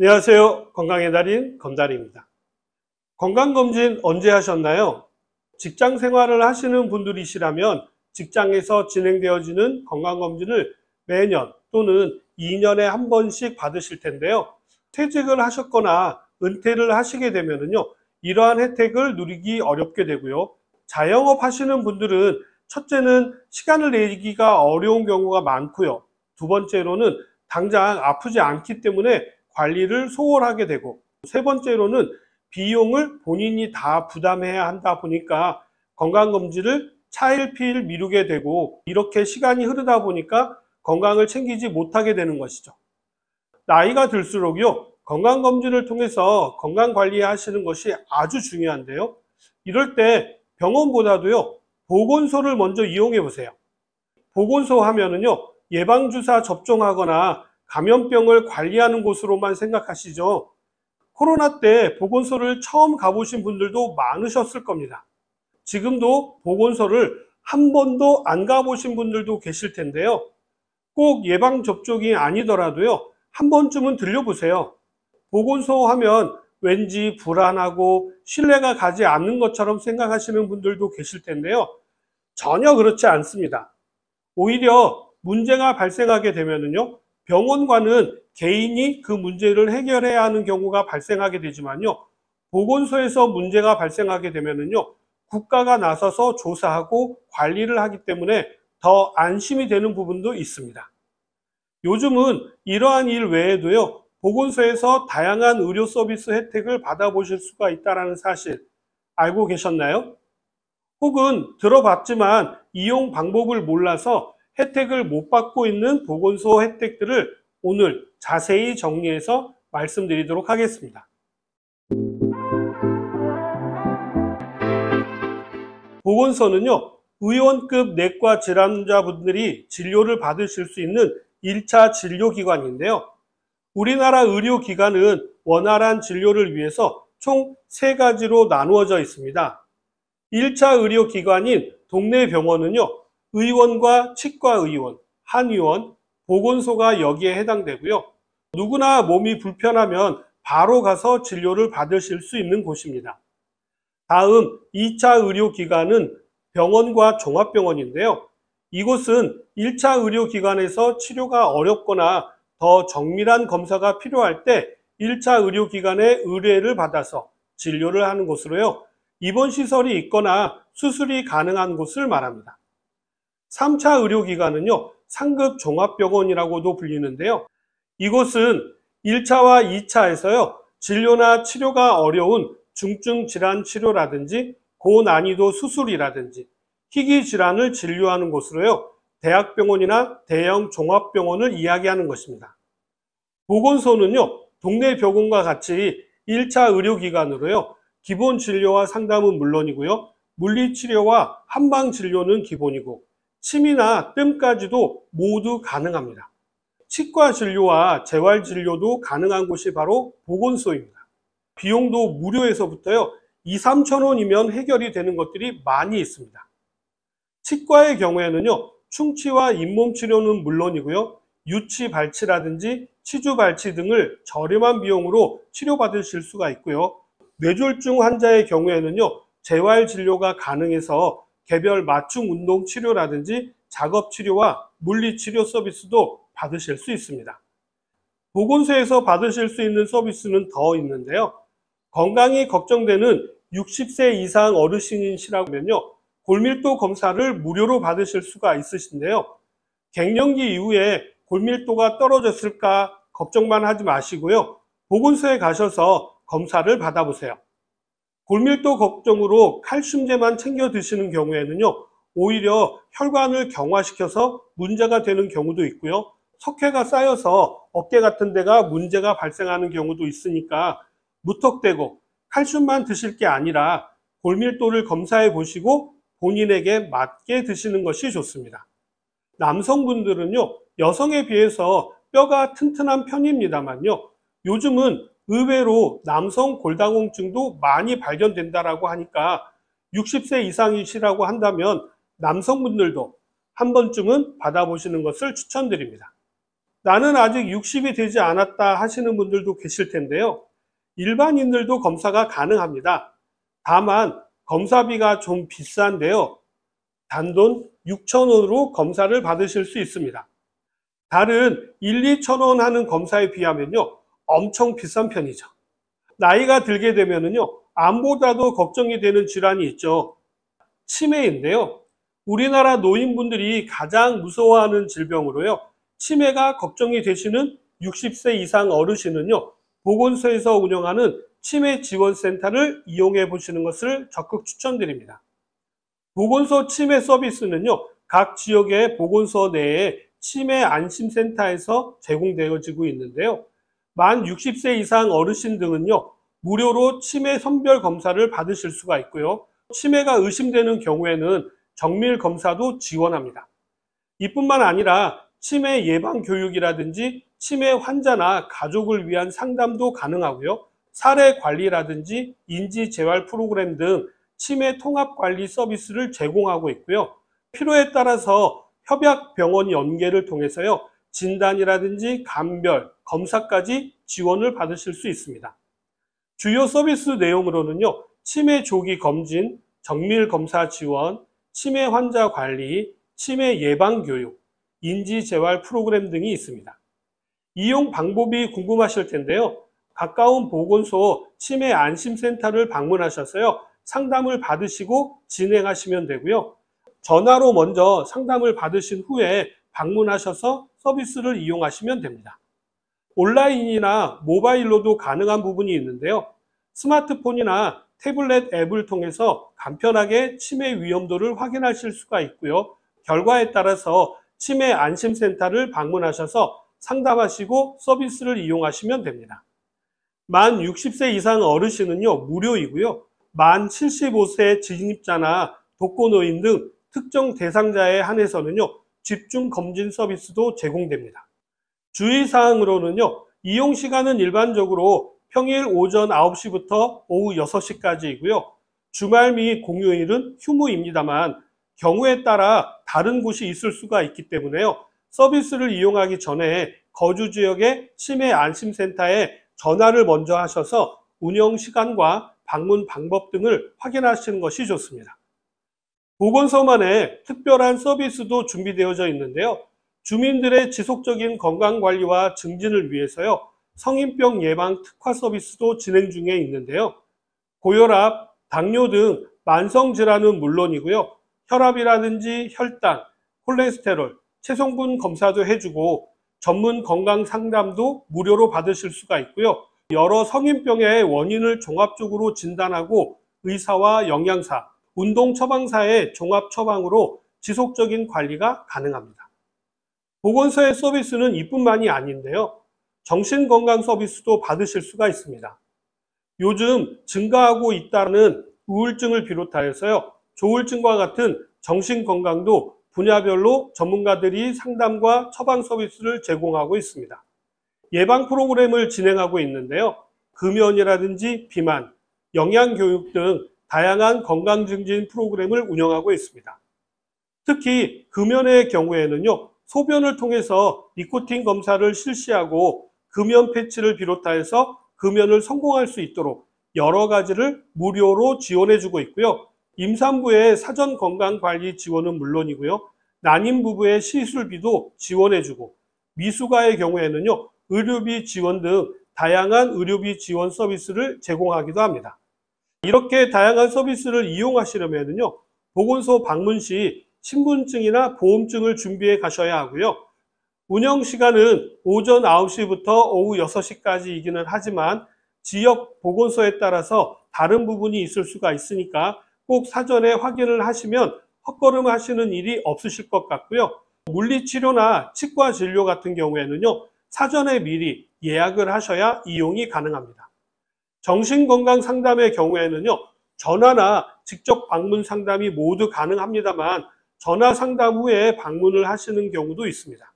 안녕하세요. 건강의 달인 건달입니다. 건강검진 언제 하셨나요? 직장 생활을 하시는 분들이시라면 직장에서 진행되어지는 건강검진을 매년 또는 2년에 한 번씩 받으실 텐데요. 퇴직을 하셨거나 은퇴를 하시게 되면요, 이러한 혜택을 누리기 어렵게 되고요. 자영업 하시는 분들은 첫째는 시간을 내기가 어려운 경우가 많고요. 두 번째로는 당장 아프지 않기 때문에 관리를 소홀하게 되고, 세 번째로는 비용을 본인이 다 부담해야 한다 보니까 건강검진을 차일피일 미루게 되고, 이렇게 시간이 흐르다 보니까 건강을 챙기지 못하게 되는 것이죠. 나이가 들수록요, 건강검진을 통해서 건강관리 하시는 것이 아주 중요한데요. 이럴 때 병원보다도요, 보건소를 먼저 이용해 보세요. 보건소 하면은요, 예방주사 접종하거나 감염병을 관리하는 곳으로만 생각하시죠. 코로나 때 보건소를 처음 가보신 분들도 많으셨을 겁니다. 지금도 보건소를 한 번도 안 가보신 분들도 계실 텐데요. 꼭 예방접종이 아니더라도요, 한 번쯤은 들려보세요. 보건소 하면 왠지 불안하고 신뢰가 가지 않는 것처럼 생각하시는 분들도 계실 텐데요. 전혀 그렇지 않습니다. 오히려 문제가 발생하게 되면은요, 병원과는 개인이 그 문제를 해결해야 하는 경우가 발생하게 되지만요, 보건소에서 문제가 발생하게 되면은요, 국가가 나서서 조사하고 관리를 하기 때문에 더 안심이 되는 부분도 있습니다. 요즘은 이러한 일 외에도요, 보건소에서 다양한 의료 서비스 혜택을 받아보실 수가 있다는 사실 알고 계셨나요? 혹은 들어봤지만 이용 방법을 몰라서 혜택을 못 받고 있는 보건소 혜택들을 오늘 자세히 정리해서 말씀드리도록 하겠습니다. 보건소는요, 의원급 내과 질환자분들이 진료를 받으실 수 있는 1차 진료기관인데요. 우리나라 의료기관은 원활한 진료를 위해서 총 3가지로 나누어져 있습니다. 1차 의료기관인 동네 병원은요, 의원과 치과의원, 한의원, 보건소가 여기에 해당되고요. 누구나 몸이 불편하면 바로 가서 진료를 받으실 수 있는 곳입니다. 다음 2차 의료기관은 병원과 종합병원인데요. 이곳은 1차 의료기관에서 치료가 어렵거나 더 정밀한 검사가 필요할 때 1차 의료기관의 의뢰를 받아서 진료를 하는 곳으로요. 입원시설이 있거나 수술이 가능한 곳을 말합니다. 3차 의료기관은요, 상급 종합병원이라고도 불리는데요. 이곳은 1차와 2차에서요, 진료나 치료가 어려운 중증 질환 치료라든지 고난이도 수술이라든지 희귀 질환을 진료하는 곳으로요, 대학병원이나 대형 종합병원을 이야기하는 것입니다. 보건소는요, 동네 병원과 같이 1차 의료기관으로요, 기본 진료와 상담은 물론이고요, 물리치료와 한방진료는 기본이고 침이나 뜸까지도 모두 가능합니다. 치과 진료와 재활진료도 가능한 곳이 바로 보건소입니다. 비용도 무료에서부터요, 2, 3천 원이면 해결이 되는 것들이 많이 있습니다. 치과의 경우에는요, 충치와 잇몸 치료는 물론이고요, 유치 발치라든지 치주 발치 등을 저렴한 비용으로 치료받으실 수가 있고요. 뇌졸중 환자의 경우에는요, 재활 진료가 가능해서 개별 맞춤 운동 치료라든지 작업 치료와 물리 치료 서비스도 받으실 수 있습니다. 보건소에서 받으실 수 있는 서비스는 더 있는데요. 건강이 걱정되는 60세 이상 어르신이시라면요, 골밀도 검사를 무료로 받으실 수가 있으신데요. 갱년기 이후에 골밀도가 떨어졌을까 걱정만 하지 마시고요. 보건소에 가셔서 검사를 받아보세요. 골밀도 걱정으로 칼슘제만 챙겨 드시는 경우에는요, 오히려 혈관을 경화시켜서 문제가 되는 경우도 있고요. 석회가 쌓여서 어깨 같은 데가 문제가 발생하는 경우도 있으니까 무턱대고 칼슘만 드실 게 아니라 골밀도를 검사해 보시고 본인에게 맞게 드시는 것이 좋습니다. 남성분들은요, 여성에 비해서 뼈가 튼튼한 편입니다만요, 요즘은 의외로 남성 골다공증도 많이 발견된다라고 하니까 60세 이상이시라고 한다면 남성분들도 한 번쯤은 받아보시는 것을 추천드립니다. 나는 아직 60이 되지 않았다 하시는 분들도 계실 텐데요. 일반인들도 검사가 가능합니다. 다만 검사비가 좀 비싼데요. 단돈 6,000원으로 검사를 받으실 수 있습니다. 다른 1, 2천 원 하는 검사에 비하면요, 엄청 비싼 편이죠. 나이가 들게 되면은요, 암보다도 걱정이 되는 질환이 있죠. 치매인데요. 우리나라 노인분들이 가장 무서워하는 질병으로요, 치매가 걱정이 되시는 60세 이상 어르신은요, 보건소에서 운영하는 치매 지원센터를 이용해 보시는 것을 적극 추천드립니다. 보건소 치매 서비스는요, 각 지역의 보건소 내에 치매 안심센터에서 제공되어지고 있는데요. 만 60세 이상 어르신 등은요, 무료로 치매 선별 검사를 받으실 수가 있고요. 치매가 의심되는 경우에는 정밀 검사도 지원합니다. 이뿐만 아니라 치매 예방 교육이라든지 치매 환자나 가족을 위한 상담도 가능하고요. 사례 관리라든지 인지 재활 프로그램 등 치매 통합 관리 서비스를 제공하고 있고요. 필요에 따라서 협약병원 연계를 통해서요, 진단이라든지 감별, 검사까지 지원을 받으실 수 있습니다. 주요 서비스 내용으로는요, 치매 조기 검진, 정밀 검사 지원, 치매 환자 관리, 치매 예방 교육, 인지 재활 프로그램 등이 있습니다. 이용 방법이 궁금하실 텐데요. 가까운 보건소 치매 안심센터를 방문하셔서요, 상담을 받으시고 진행하시면 되고요. 전화로 먼저 상담을 받으신 후에 방문하셔서 서비스를 이용하시면 됩니다. 온라인이나 모바일로도 가능한 부분이 있는데요. 스마트폰이나 태블릿 앱을 통해서 간편하게 치매 위험도를 확인하실 수가 있고요. 결과에 따라서 치매 안심센터를 방문하셔서 상담하시고 서비스를 이용하시면 됩니다. 만 60세 이상 어르신은요, 무료이고요. 만 75세 진입자나 독거노인 등 특정 대상자에 한해서는요, 집중 검진 서비스도 제공됩니다. 주의사항으로는요, 이용 시간은 일반적으로 평일 오전 9시부터 오후 6시까지이고요. 주말 및 공휴일은 휴무입니다만 경우에 따라 다른 곳이 있을 수가 있기 때문에요. 서비스를 이용하기 전에 거주 지역의 치매 안심센터에 전화를 먼저 하셔서 운영 시간과 방문 방법 등을 확인하시는 것이 좋습니다. 보건소만의 특별한 서비스도 준비되어져 있는데요. 주민들의 지속적인 건강관리와 증진을 위해서요, 성인병 예방 특화 서비스도 진행 중에 있는데요. 고혈압, 당뇨 등 만성질환은 물론이고요. 혈압이라든지 혈당, 콜레스테롤, 체성분 검사도 해주고 전문 건강 상담도 무료로 받으실 수가 있고요. 여러 성인병의 원인을 종합적으로 진단하고 의사와 영양사, 운동 처방사의 종합 처방으로 지속적인 관리가 가능합니다. 보건소의 서비스는 이뿐만이 아닌데요. 정신건강 서비스도 받으실 수가 있습니다. 요즘 증가하고 있다는 우울증을 비롯하여서요, 조울증과 같은 정신건강도 분야별로 전문가들이 상담과 처방 서비스를 제공하고 있습니다. 예방 프로그램을 진행하고 있는데요. 금연이라든지 비만, 영양교육 등 다양한 건강증진 프로그램을 운영하고 있습니다. 특히 금연의 경우에는요, 소변을 통해서 니코틴 검사를 실시하고 금연 패치를 비롯하여서 금연을 성공할 수 있도록 여러 가지를 무료로 지원해주고 있고요. 임산부의 사전 건강관리 지원은 물론이고요. 난임 부부의 시술비도 지원해주고 미숙아의 경우에는요, 의료비 지원 등 다양한 의료비 지원 서비스를 제공하기도 합니다. 이렇게 다양한 서비스를 이용하시려면요, 보건소 방문 시 신분증이나 보험증을 준비해 가셔야 하고요. 운영 시간은 오전 9시부터 오후 6시까지이기는 하지만 지역 보건소에 따라서 다른 부분이 있을 수가 있으니까 꼭 사전에 확인을 하시면 헛걸음 하시는 일이 없으실 것 같고요. 물리치료나 치과 진료 같은 경우에는요, 사전에 미리 예약을 하셔야 이용이 가능합니다. 정신건강 상담의 경우에는요, 전화나 직접 방문 상담이 모두 가능합니다만 전화 상담 후에 방문을 하시는 경우도 있습니다.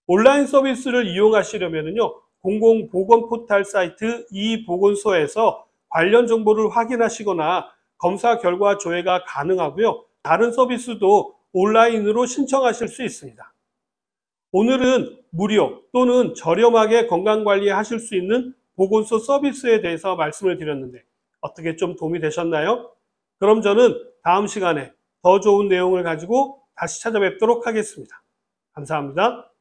온라인 서비스를 이용하시려면요, 공공보건포털 사이트 이보건소에서 관련 정보를 확인하시거나 검사 결과 조회가 가능하고요. 다른 서비스도 온라인으로 신청하실 수 있습니다. 오늘은 무료 또는 저렴하게 건강관리 하실 수 있는 보건소 서비스에 대해서 말씀을 드렸는데 어떻게 좀 도움이 되셨나요? 그럼 저는 다음 시간에 더 좋은 내용을 가지고 다시 찾아뵙도록 하겠습니다. 감사합니다.